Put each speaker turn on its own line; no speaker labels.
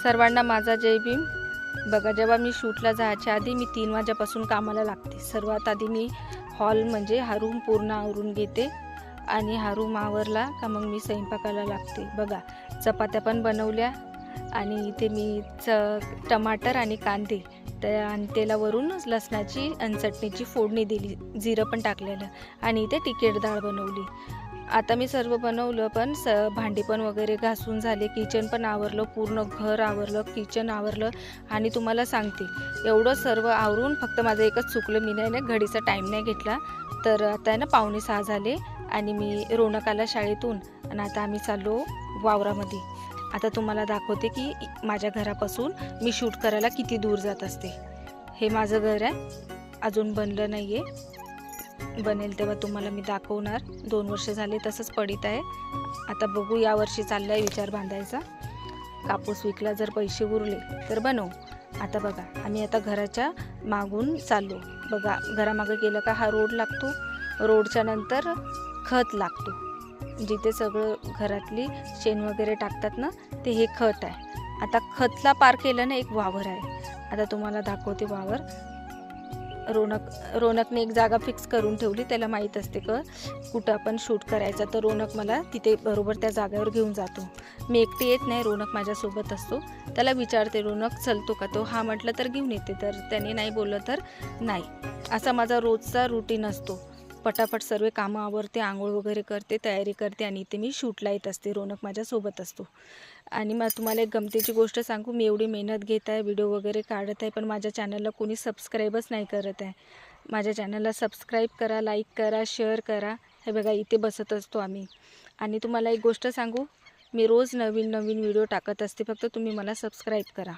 सर्वांना माझा जय भीम। बघा, जेव्हा मी शूटला जायच्या आधी मी 3 वाजेपासून कामाला लागते। सर्वात आधी मी हॉल म्हणजे हा रूम पूर्ण आवरून घेते आणि हा रूम आवरला का मग मी स्वयंपाकाला लागते। बघा, चपात्या पण बनवल्या आणि इथे मी टमाटर आणि कांदे आणि तेलावरून लसणाची आणि चटणीची फोडणी दिली, जिरं पण टाकलेलं आणि इथे तिखट डाळ बनवली। आता मी सर्व बनवलं, पण भांडी पण वगैरे घासून झाले, किचन पण आवरलं, पूर्ण घर आवरलं, किचन आवरलं आणि तुम्हाला सांगते एवढं सर्व आवरून फक्त माझं एकच चुकलं, मी नाही घडीचा टाईम नाही घेतला। तर आता ना 5:45 झाले आणि मी रोनक आला शाळेतून आणि आता आम्ही चाललो वावरामध्ये। आता तुम्हाला दाखवते की माझ्या घरापासून मी शूट करायला किती दूर जात असते। हे माझं घर आहे, अजून बनलं नाही आहे, बनेल तेव्हा तुम्हाला मी दाखवणार। 2 वर्ष झाले तसंच पडित आहे। आता बघू, यावर्षी चाललाय विचार बांधायचा। कापूस विकला, जर पैसे उरले तर बनवू। आता बघा, आम्ही आता घराच्या मागून चाललो। बघा, घरामागे गेलं का हा रोड लागतो, रोडच्या नंतर खत लागतो, जिथे सगळं घरातली शेण वगैरे टाकतात ना, ते हे खत आहे। आता खतला पार केलं ना एक वावर आहे, आता तुम्हाला दाखवते वावर। रोनकने एक जागा फिक्स करून ठेवली, त्याला माहीत असते का कुठं आपण शूट करायचं, तर रोनक मला तिथे बरोबर त्या जागेवर घेऊन जातो। मी एकटी येत नाही, रोनक माझ्यासोबत असतो। त्याला विचारते, रोनक चलतो का? तो हा म्हटलं तर घेऊन येते, तर त्याने नाही बोललं तर नाही। असा माझा रोजचा रुटीन असतो। पटापट सर्व कामं आवरते, आंघोळ वगैरे करते, तयारी करते आणि इथे मी शूटला येत असते। रोनक माझ्यासोबत असतो। आणि मग तुम्हाला एक गमतीची गोष्ट सांगू, मी एवढी मेहनत घेत आहे, व्हिडिओ वगैरे काढत आहे, पण माझ्या चॅनलला कोणी सबस्क्राईबच नाही करत आहे। माझ्या चॅनलला सबस्क्राईब करा, लाईक करा, शेअर करा। हे बघा, इथे बसत असतो आम्ही। आणि तुम्हाला एक गोष्ट सांगू, मी रोज नवीन नवीन व्हिडिओ टाकत असते, फक्त तुम्ही मला सबस्क्राईब करा।